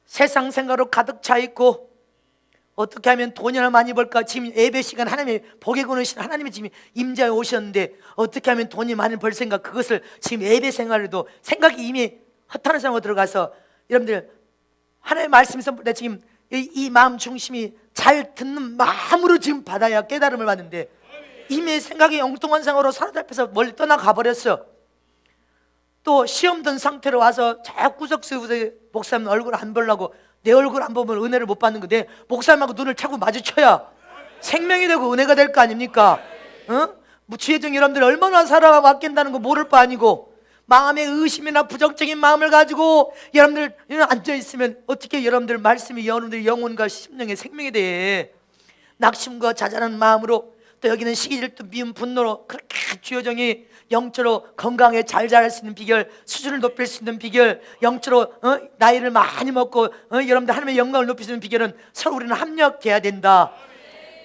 세상 생각으로 가득 차 있고 어떻게 하면 돈이나 많이 벌까. 지금 예배 시간 하나님의 복에 거누신 하나님이 지금 임자에 오셨는데 어떻게 하면 돈이 많이 벌 생각, 그것을 지금 예배 생활에도 생각이 이미 허탄한 생각으로 들어가서 여러분들 하나님의 말씀 선포 때 지금 이 마음 중심이 잘 듣는 마음으로 지금 받아야 깨달음을 받는데 이미 생각이 엉뚱한 생각으로 사로잡혀서 멀리 떠나가 버렸어. 또 시험 든 상태로 와서 저 구석구석에 목사님 얼굴 안 보려고, 내 얼굴 안 보면 은혜를 못 받는 건데 목사님하고 눈을 자꾸 마주쳐야 생명이 되고 은혜가 될 거 아닙니까? 주의정 여러분들 얼마나 살아가고 아낀다는 거 모를 바 아니고 마음의 의심이나 부정적인 마음을 가지고 여러분들 앉아있으면 어떻게 여러분들 말씀이 여러분들 영혼과 심령의 생명에 대해 낙심과 자잘한 마음으로, 또 여기는 시기질투 미움 분노로 그렇게 주여정이 영적으로 건강에 잘 자랄 수 있는 비결, 수준을 높일 수 있는 비결, 영적으로 나이를 많이 먹고 여러분들 하나님의 영광을 높일 수 있는 비결은 서로 우리는 합력해야 된다.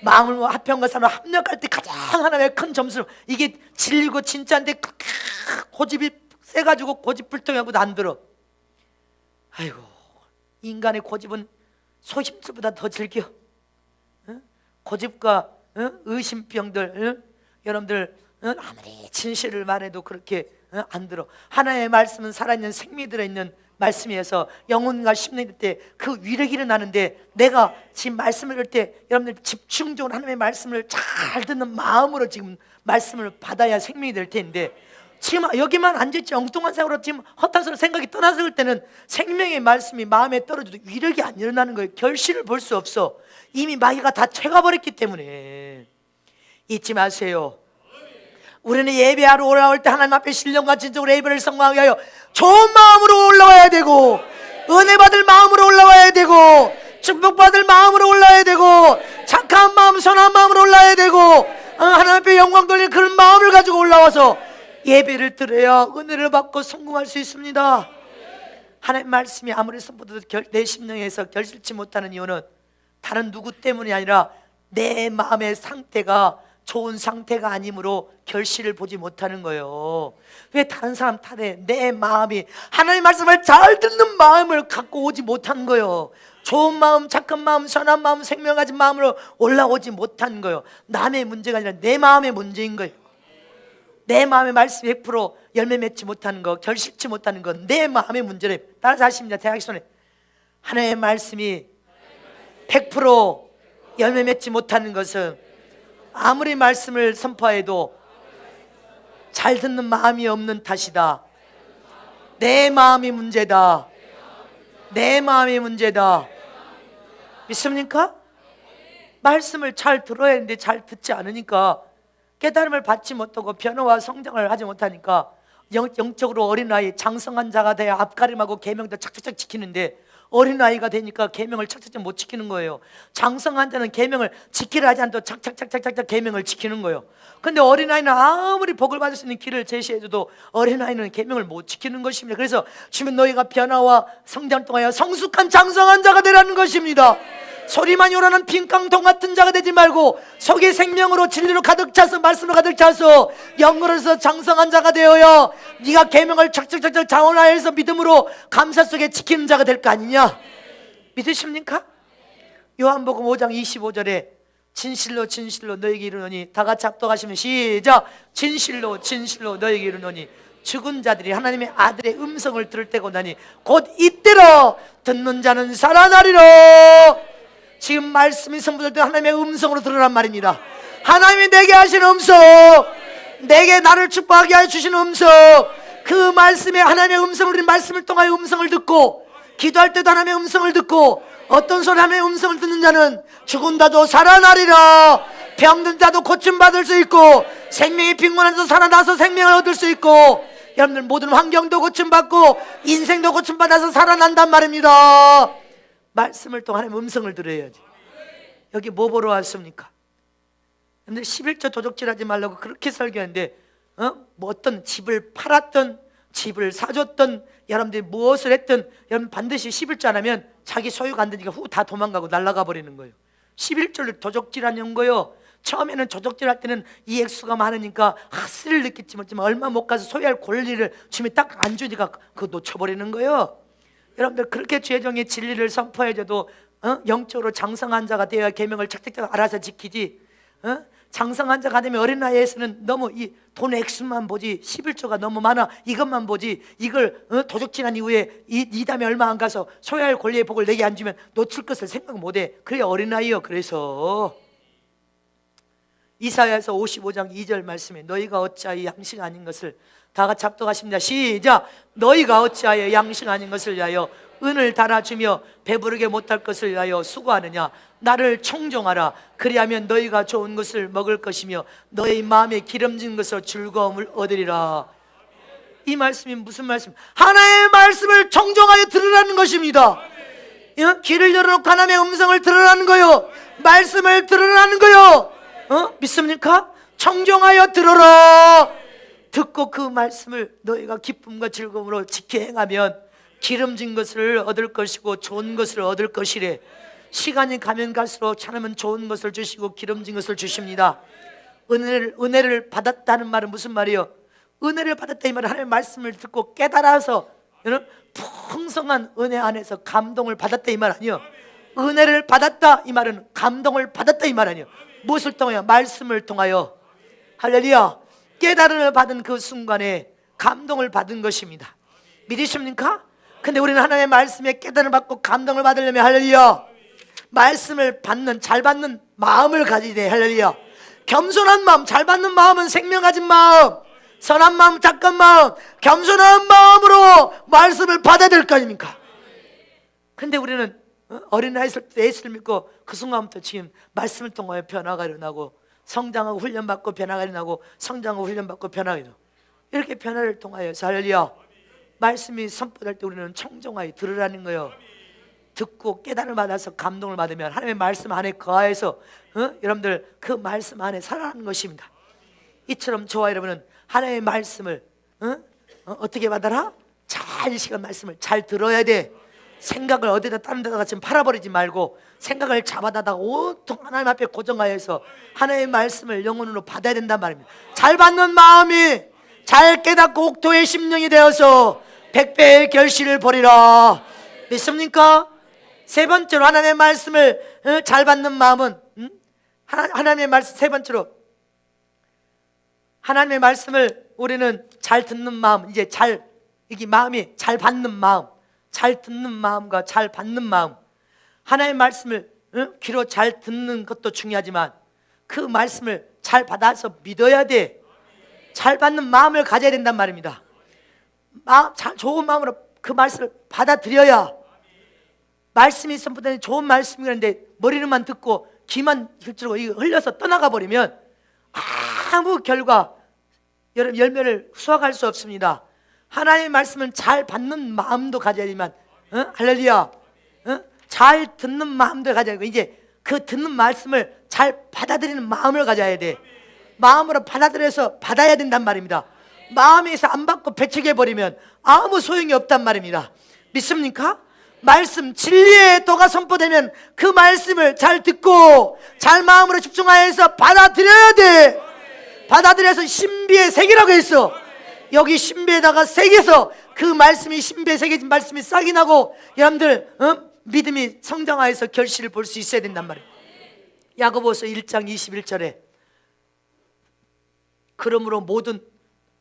마음을 합평과 사람을 합력할 때 가장 하나님의 큰 점수, 이게 진리고 진짜인데 고집이 세가지고 고집불통하고도 안 들어. 아이고, 인간의 고집은 소심술보다 더 즐겨. 고집과 의심병들, 여러분들 아무리 진실을 말해도 그렇게 안 들어. 하나님의 말씀은 살아있는 생명이 들어있는 말씀이어서 영혼과 심령이 될 때 그 위력이 일어나는데, 내가 지금 말씀을 할 때 여러분들 집중적으로 하나님의 말씀을 잘 듣는 마음으로 지금 말씀을 받아야 생명이 될 텐데, 지금 여기만 앉아있지 엉뚱한 생각으로 지금 허탄스러운 생각이 떠나서 때는 생명의 말씀이 마음에 떨어져도 위력이 안 일어나는 거예요. 결실을 볼 수 없어. 이미 마귀가 다 채가버렸기 때문에. 잊지 마세요. 우리는 예배하러 올라올 때 하나님 앞에 신령과 진정으로 예배를 성공하게 하여 좋은 마음으로 올라와야 되고, 은혜 받을 마음으로 올라와야 되고, 축복받을 마음으로 올라와야 되고, 착한 마음, 선한 마음으로 올라와야 되고, 하나님 앞에 영광 돌리는 그런 마음을 가지고 올라와서 예배를 드려야 은혜를 받고 성공할 수 있습니다. 하나님 말씀이 아무리 선포돼도 내 심령에서 결실치 못하는 이유는 다른 누구 때문이 아니라 내 마음의 상태가 좋은 상태가 아니므로 결실을 보지 못하는 거예요. 왜 다른 사람 탓에 내 마음이 하나님 말씀을 잘 듣는 마음을 갖고 오지 못한 거예요. 좋은 마음, 착한 마음, 선한 마음, 생명 가진 마음으로 올라오지 못한 거예요. 남의 문제가 아니라 내 마음의 문제인 거예요. 내 마음의 말씀이 100% 열매 맺지 못하는 거, 결실치 못하는 건 내 마음의 문제래. 따라서 하십니다. 대하기 전에 하나님의 말씀이 100% 열매 맺지 못하는 것은 아무리 말씀을 선포해도 잘 듣는 마음이 없는 탓이다. 내 마음이 문제다. 내 마음이 문제다. 믿습니까? 말씀을 잘 들어야 하는데 잘 듣지 않으니까 깨달음을 받지 못하고 변화와 성장을 하지 못하니까 영적으로 어린아이, 장성한 자가 돼야 앞가림하고 계명도 착착착 지키는데 어린아이가 되니까 계명을 착착착 못 지키는 거예요. 장성한 자는 계명을 지키려 하지 않고 착착착착착 계명을 지키는 거예요. 근데 어린아이는 아무리 복을 받을 수 있는 길을 제시해줘도 어린아이는 계명을 못 지키는 것입니다. 그래서 주면 너희가 변화와 성장 통하여 성숙한 장성한 자가 되라는 것입니다. 소리만 요란한 빈깡통 같은 자가 되지 말고 속이 생명으로 진리로 가득 차서 말씀으로 가득 차서 영으로서 장성한 자가 되어야 네가 계명을 착착착착 자원하여서 믿음으로 감사 속에 지키는 자가 될 거 아니냐. 믿으십니까? 요한복음 5장 25절에 진실로 진실로 너에게 이르노니, 다 같이 합독하시면 시작. 진실로 진실로 너에게 이르노니 죽은 자들이 하나님의 아들의 음성을 들을 때가 오나니 곧 이때로 듣는 자는 살아나리라. 지금 말씀이 선포될 때 하나님의 음성으로 들으란 말입니다. 하나님이 내게 하시는 음성, 내게 나를 축복하게 하여 주시는 음성, 그 말씀에 하나님의 음성을, 우리 말씀을 통하여 음성을 듣고 기도할 때도 하나님의 음성을 듣고, 어떤 소리 하나님의 음성을 듣는 자는 죽은 자도 살아나리라. 병든 자도 고침받을 수 있고, 생명이 빈곤한 자도 살아나서 생명을 얻을 수 있고, 여러분들 모든 환경도 고침받고 인생도 고침받아서 살아난단 말입니다. 말씀을 통해 하나님의 음성을 들어야지. 여기 뭐 보러 왔습니까? 여러분들 11조 도적질하지 말라고 그렇게 설교하는데, 뭐 어떤 집을 팔았던, 집을 사줬던, 여러분들이 무엇을 했든 여러분 반드시 11조 안 하면 자기 소유가 안 되니까 후 다 도망가고 날아가 버리는 거예요. 11조를 도적질하는 거예요. 처음에는 도적질할 때는 이 액수가 많으니까 스릴 느꼈지만 얼마 못 가서 소유할 권리를 주면 딱 안 주니까 그거 놓쳐버리는 거예요. 여러분들 그렇게 죄정의 진리를 선포해줘도 영적으로 장성한 자가 되어야 계명을 착착착 알아서 지키지. 장성한 자가 되면 어린 나이에서는 너무 이 돈 액수만 보지, 11조가 너무 많아 이것만 보지, 이걸 도적질한 이후에 이 다음에 얼마 안 가서 소유할 권리의 복을 내게 안 주면 놓칠 것을 생각 못해. 그래 어린 나이요. 그래서 이사야서 55장 2절 말씀에 너희가 어찌하여 양식 아닌 것을, 다 같이 합독하십니다. 시작. 너희가 어찌하여 양식 아닌 것을 위하여 은을 달아주며 배부르게 못할 것을 위하여 수고하느냐. 나를 청종하라. 그리하면 너희가 좋은 것을 먹을 것이며 너희 마음에 기름진 것으로 즐거움을 얻으리라. 이 말씀이 무슨 말씀? 하나님의 말씀을 청종하여 들으라는 것입니다. 귀를 열어놓고 하나님의 음성을 들으라는 거요. 말씀을 들으라는 거요. 믿습니까? 청종하여 들어라. 듣고 그 말씀을 너희가 기쁨과 즐거움으로 지켜 행하면 기름진 것을 얻을 것이고 좋은 것을 얻을 것이래. 시간이 가면 갈수록 하나님은 좋은 것을 주시고 기름진 것을 주십니다. 은혜를 받았다는 말은 무슨 말이에요? 은혜를 받았다 이 말은 하나님의 말씀을 듣고 깨달아서 풍성한 은혜 안에서 감동을 받았다 이 말 아니에요. 은혜를 받았다 이 말은 감동을 받았다 이 말 아니에요. 무엇을 통하여? 말씀을 통하여. 할렐루야. 깨달음을 받은 그 순간에 감동을 받은 것입니다. 믿으십니까? 근데 우리는 하나님의 말씀에 깨달음을 받고 감동을 받으려면 할렐루야, 말씀을 받는, 잘 받는 마음을 가지야 돼. 할렐루야. 겸손한 마음, 잘 받는 마음은 생명 가진 마음, 선한 마음, 착한 마음, 겸손한 마음으로 말씀을 받아야 될 거 아닙니까? 근데 우리는 어린아이에서 예수를 믿고 그 순간부터 지금 말씀을 통하여 변화가 일어나고 성장하고 훈련받고 변화가 일어나고 성장하고 훈련받고 변화가 일어나고 이렇게 변화를 통하여 할렐루야 말씀이 선포될 때 우리는 청종하여 들으라는 거예요. 듣고 깨달음을 받아서 감동을 받으면 하나님의 말씀 안에 거하여서 여러분들 그 말씀 안에 살아가는 것입니다. 이처럼 저와 여러분은 하나님의 말씀을 어떻게 받아라? 잘 이 시간 말씀을 잘 들어야 돼. 생각을 어디다 다른 데다가 지금 팔아버리지 말고 생각을 잡아다가 온통 하나님 앞에 고정하여서 하나님의 말씀을 영혼으로 받아야 된단 말입니다. 잘 받는 마음이 잘 깨닫고 옥토의 심령이 되어서 백배의 결실을 벌이라. 믿습니까? 세 번째로 하나님의 말씀을 잘 받는 마음은 하나님의 말씀, 세 번째로 하나님의 말씀을 우리는 잘 듣는 마음, 이제 이게 마음이 잘 받는 마음, 잘 듣는 마음과 잘 받는 마음. 하나님의 말씀을 귀로 잘 듣는 것도 중요하지만 그 말씀을 잘 받아서 믿어야 돼. 잘 받는 마음을 가져야 된단 말입니다. 좋은 마음으로 그 말씀을 받아들여야, 말씀이 선포되는 좋은 말씀이라는데 머리로만 듣고 귀만 들고 흘려서 떠나가 버리면 아무 결과, 열매를 수확할 수 없습니다. 하나님의 말씀은 잘 받는 마음도 가져야 되지만 할렐루야, 잘 듣는 마음도 가져야 되고, 이제 그 듣는 말씀을 잘 받아들이는 마음을 가져야 돼. 마음으로 받아들여서 받아야 된단 말입니다. 마음에서 안 받고 배척해버리면 아무 소용이 없단 말입니다. 믿습니까? 말씀, 진리의 도가 선포되면 그 말씀을 잘 듣고 잘 마음으로 집중하여서 받아들여야 돼. 받아들여서 신비의 세계라고 했어. 여기 신비에다가 새겨서 그 말씀이 신비에 새겨진 말씀이 싹이 나고 여러분들 믿음이 성장하여서 결실을 볼 수 있어야 된단 말이에요. 야고보서 1장 21절에 그러므로 모든,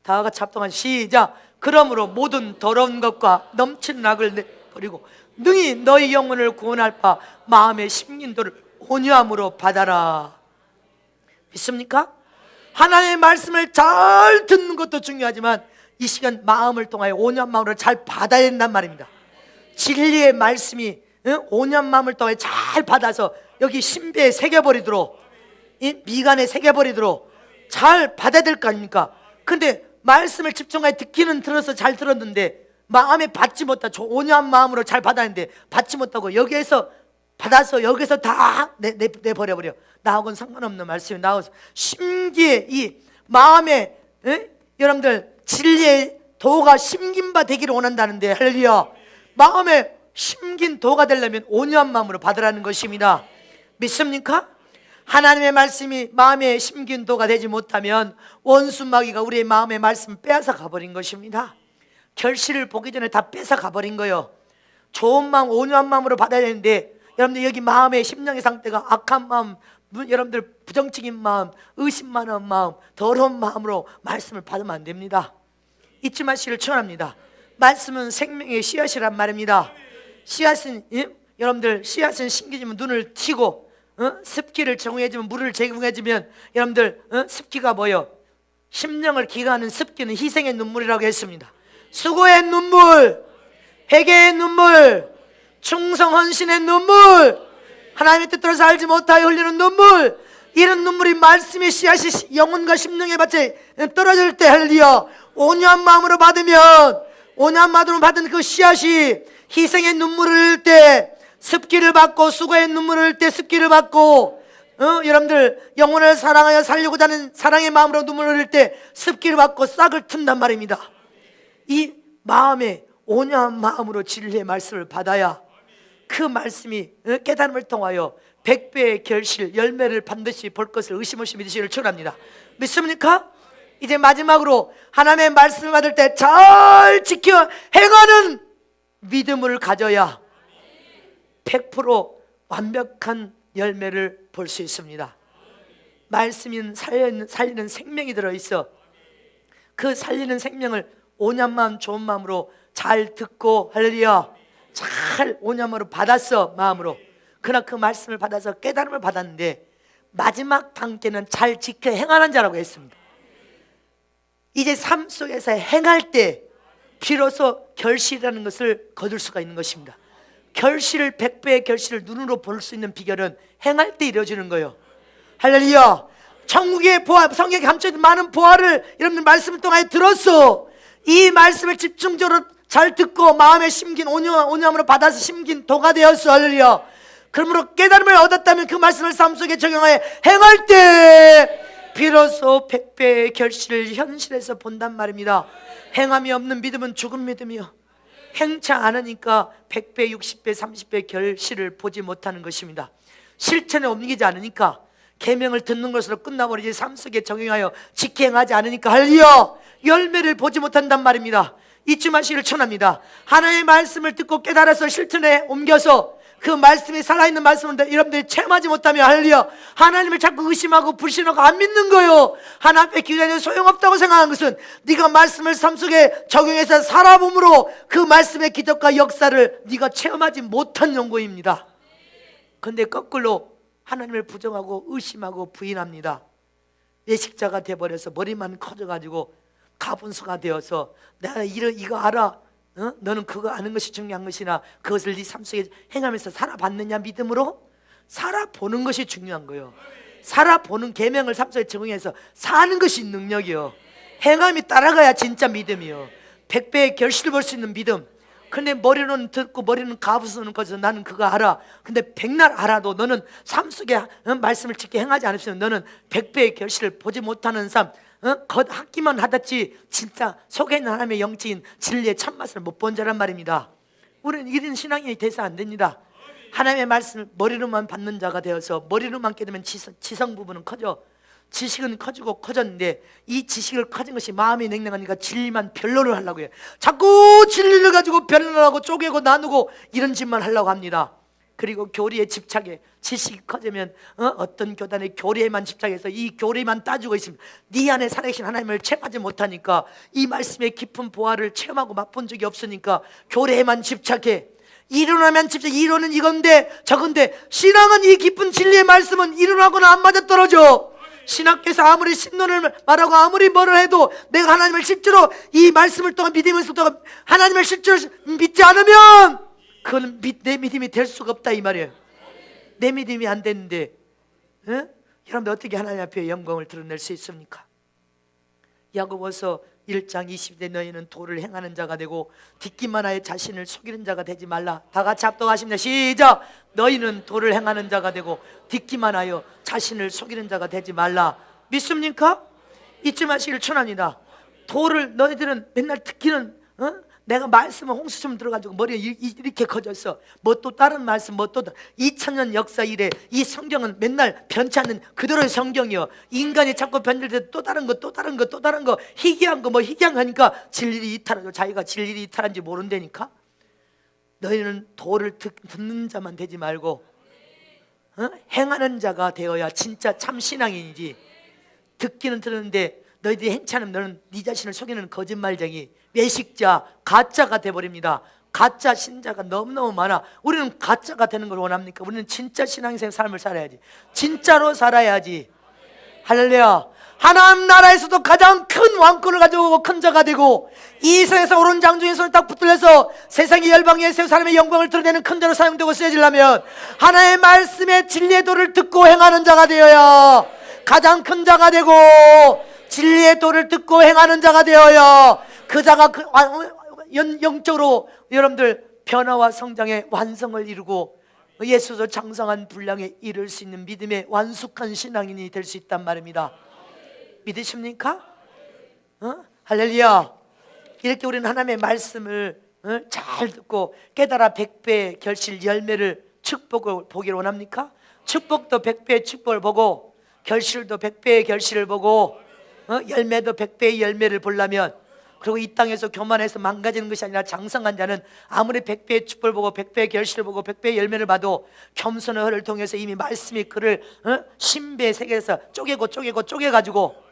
다 같이 합동한 시작. 그러므로 모든 더러운 것과 넘치는 악을 내버리고 능히 너희 영혼을 구원할 바 마음의 심긴도를 온유함으로 받아라. 믿습니까? 하나님의 말씀을 잘 듣는 것도 중요하지만 이 시간 마음을 통하여 온유한 마음으로 잘 받아야 된단 말입니다. 진리의 말씀이 온유한 마음을 통해 잘 받아서 여기 신비에 새겨버리도록, 이 미간에 새겨버리도록 잘 받아야 될 거 아닙니까? 근데 말씀을 집중하여 듣기는 들어서 잘 들었는데 마음에 받지 못하고 온유한 마음으로 잘 받았는데 받지 못하고 여기에서 받아서 여기서 다 내버려버려. 나하고는 상관없는 말씀이 나와서 심기에 이 마음에 여러분들 진리의 도가 심긴 바 되기를 원한다는데, 할렐루야. 마음에 심긴 도가 되려면 온유한 마음으로 받으라는 것입니다. 믿습니까? 하나님의 말씀이 마음에 심긴 도가 되지 못하면 원수 마귀가 우리의 마음의 말씀을 빼앗아 가버린 것입니다. 결실을 보기 전에 다 뺏어 가버린 거예요. 좋은 마음, 온유한 마음으로 받아야 되는데 여러분들 여기 마음의 심령의 상태가 악한 마음, 여러분들 부정적인 마음, 의심 많은 마음, 더러운 마음으로 말씀을 받으면 안 됩니다. 잊지 마시기를 축원합니다. 말씀은 생명의 씨앗이란 말입니다. 씨앗은 여러분들 씨앗은 심겨지면 눈을 튀고 습기를 정해주면 물을 제공해주면 여러분들 습기가 뭐요? 심령을 기가하는 습기는 희생의 눈물이라고 했습니다. 수고의 눈물, 회개의 눈물, 충성 헌신의 눈물, 하나님의 뜻대로 살지 못하여 흘리는 눈물, 이런 눈물이 말씀의 씨앗이 영혼과 심령에 받쳐 떨어질 때, 할렐루야, 온유한 마음으로 받으면, 온유한 마음으로 받은 그 씨앗이 희생의 눈물을 흘릴 때 습기를 받고, 수고의 눈물을 흘릴 때 습기를 받고, 여러분들 영혼을 사랑하여 살려고자 하는 사랑의 마음으로 눈물을 흘릴 때 습기를 받고 싹을 튼단 말입니다. 이 마음에 온유한 마음으로 진리의 말씀을 받아야 그 말씀이 깨달음을 통하여 100배의 결실, 열매를 반드시 볼 것을 의심 없이 믿으시기를 축원합니다. 믿습니까? 이제 마지막으로 하나님의 말씀을 받을 때 잘 지켜 행하는 믿음을 가져야 100% 완벽한 열매를 볼 수 있습니다. 말씀인 살리는 생명이 들어있어. 그 살리는 생명을 온유한 마음, 좋은 마음으로 잘 듣고, 할렐루야, 잘 온유한 마음으로 받았어. 마음으로. 그러나 그 말씀을 받아서 깨달음을 받았는데 마지막 단계는 잘 지켜 행하는 자라고 했습니다. 이제 삶 속에서 행할 때 비로소 결실이라는 것을 거둘 수가 있는 것입니다. 결실을, 100배의 결실을 눈으로 볼 수 있는 비결은 행할 때 이루어지는 거예요. 할렐루야. 천국의 보화, 성경에 감춰있는 많은 보화를 여러분들 말씀을 통하여 들었어. 이 말씀을 집중적으로 잘 듣고 마음에 심긴 온유함으로 받아서 심긴 도가 되었어. 할렐루야. 그러므로 깨달음을 얻었다면 그 말씀을 삶 속에 적용하여 행할 때 비로소 100배의 결실을 현실에서 본단 말입니다. 행함이 없는 믿음은 죽은 믿음이요, 행치 않으니까 100배, 60배, 30배 결실을 보지 못하는 것입니다. 실천에 옮기지 않으니까, 계명을 듣는 것으로 끝나버리지 삶 속에 적용하여 지켜 행하지 않으니까, 할렐루야, 열매를 보지 못한단 말입니다. 잊지 마시기를 축원합니다. 하나님의 말씀을 듣고 깨달아서 실천에 옮겨서 그 말씀이 살아있는 말씀을 여러분들이 체험하지 못하면, 할렐루야, 하나님을 자꾸 의심하고 불신하고 안 믿는 거예요. 하나님 앞에 기도해도 소용없다고 생각하는 것은 네가 말씀을 삶 속에 적용해서 살아봄으로 그 말씀의 기적과 역사를 네가 체험하지 못한 연고입니다. 그런데 거꾸로 하나님을 부정하고 의심하고 부인합니다. 예식자가 돼버려서 머리만 커져가지고 가분수가 되어서 내가 이거 알아, 너는 그거 아는 것이 중요한 것이나 그것을 네 삶 속에 행하면서 살아봤느냐? 믿음으로 살아보는 것이 중요한 거예요. 살아보는 계명을 삶 속에 적용해서 사는 것이 능력이요, 행함이 따라가야 진짜 믿음이요, 100배의 결실을 볼 수 있는 믿음. 근데 머리는 듣고 머리는 가부수는 거죠. 나는 그거 알아. 근데 백날 알아도 너는 삶 속에 말씀을 지켜 행하지 않으면 너는 100배의 결실을 보지 못하는 삶, 걷기만 하듯이 진짜 속에 있는 하나님의 영적인 진리의 참맛을 못 본 자란 말입니다. 우리는 이런 신앙이 돼서 안 됩니다. 하나님의 말씀을 머리로만 받는 자가 되어서 머리로만 깨달으면 지성 부분은 커져, 지식은 커지고 커졌는데 이 지식을 커진 것이 마음이 냉랭하니까 진리만 변론을 하려고 해요. 자꾸 진리를 가지고 변론하고 쪼개고 나누고 이런 짓만 하려고 합니다. 그리고 교리에 집착해, 지식이 커지면 어떤 교단의 교리에만 집착해서 이 교리만 따지고 있습니다. 네 안에 살아계신 하나님을 체험하지 못하니까, 이 말씀의 깊은 보화를 체험하고 맛본 적이 없으니까 교리에만 집착해. 이론하면 집착, 이론은 이건데 저건데, 신앙은 이 깊은 진리의 말씀은 이론하고는 안 맞아떨어져. 신학교에서 아무리 신론을 말하고 아무리 뭐를 해도 내가 하나님을 실제로 이 말씀을 통한 믿으면서 하나님을 실제로 믿지 않으면 그건 내 믿음이 될 수가 없다 이 말이에요. 내 믿음이 안 되는데 여러분 어떻게 하나님 앞에 영광을 드러낼 수 있습니까? 야고보서 1장 20대 너희는 도를 행하는 자가 되고 듣기만 하여 자신을 속이는 자가 되지 말라. 다 같이 합독하십니다. 시작. 너희는 도를 행하는 자가 되고 듣기만 하여 자신을 속이는 자가 되지 말라. 믿습니까? 잊지 마시기를 축원합니다. 도를 너희들은 맨날 듣기는 내가 말씀은 홍수처럼 들어가지고 머리에 이렇게 커졌어. 뭐 또 다른 말씀 뭐 또 2000년 역사 이래 이 성경은 맨날 변치 않는 그대로의 성경이요. 인간이 자꾸 변질돼 또 다른 거 또 다른 거 또 다른 거 희귀한 거 뭐 희귀한 거 하니까 진리를 이탈하고 자기가 진리를 이탈한지 모른다니까. 너희는 도를 듣는 자만 되지 말고 행하는 자가 되어야 진짜 참 신앙인이지. 듣기는 들었는데 너희들이 행치 않으면 너는 네 자신을 속이는 거짓말쟁이, 외식자, 가짜가 돼버립니다. 가짜 신자가 너무너무 많아. 우리는 가짜가 되는 걸 원합니까? 우리는 진짜 신앙생 삶을 살아야지. 진짜로 살아야지. 할렐루야. 하나님 나라에서도 가장 큰 왕권을 가지고 큰 자가 되고 이 세상에서 오른 장중에 손을 딱 붙들려서 세상의 열방에 세 사람의 영광을 드러내는 큰 자로 사용되고 쓰여지려면 하나님의 말씀의 진리의 도를 듣고 행하는 자가 되어야 가장 큰 자가 되고 진리의 도를 듣고 행하는 자가 되어야 그 자가 영적으로 여러분들 변화와 성장의 완성을 이루고 예수도 장성한 분량에 이를 수 있는 믿음의 완숙한 신앙인이 될 수 있단 말입니다. 믿으십니까? 할렐루야. 이렇게 우리는 하나님의 말씀을 잘 듣고 깨달아 100배의 결실 열매를 축복을 보기를 원합니까? 축복도 100배의 축복을 보고 결실도 100배의 결실을 보고 열매도 100배의 열매를 보려면 그리고 이 땅에서 교만해서 망가지는 것이 아니라 장성한 자는 아무리 100배의 축복을 보고 100배의 결실을 보고 100배의 열매를 봐도 겸손의 허를 통해서 이미 말씀이 그를 신비의 세계에서 쪼개가지고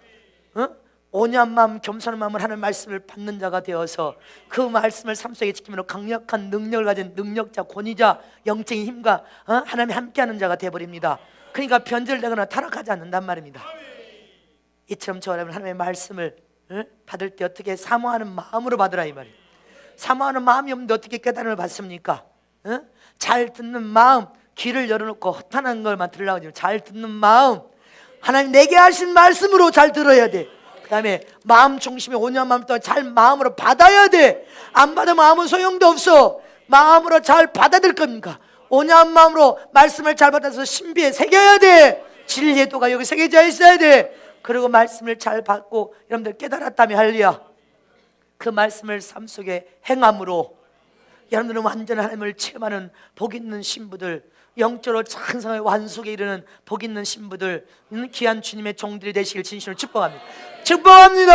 온유한 마음 겸손한 마음을 하는 말씀을 받는 자가 되어서 그 말씀을 삶 속에 지키면 강력한 능력을 가진 능력자, 권위자, 영적인 힘과 하나님이 함께하는 자가 되어버립니다. 그러니까 변절되거나 타락하지 않는단 말입니다. 이처럼 저 여러분 하나님의 말씀을 받을 때 어떻게 사모하는 마음으로 받으라 이 말이에요. 사모하는 마음이 없는데 어떻게 깨달음을 받습니까? 잘 듣는 마음, 귀를 열어놓고 허탄한 걸만 들으려고 하지 잘 듣는 마음, 하나님 내게 하신 말씀으로 잘 들어야 돼. 그 다음에 마음 중심에 온유한 마음도 잘 마음으로 받아야 돼. 안 받으면 아무 소용도 없어. 마음으로 잘 받아들 겁니까? 온유한 마음으로 말씀을 잘 받아서 신비에 새겨야 돼. 진리의 도가 여기 새겨져 있어야 돼. 그리고 말씀을 잘 받고 여러분들 깨달았다면 할렐루야. 그 말씀을 삶 속에 행함으로 여러분들은 완전한 하나님을 체험하는 복 있는 신부들, 영적으로 장성의 완숙에 이르는 복 있는 신부들, 귀한 주님의 종들이 되시길 진심으로 축복합니다. 축복합니다.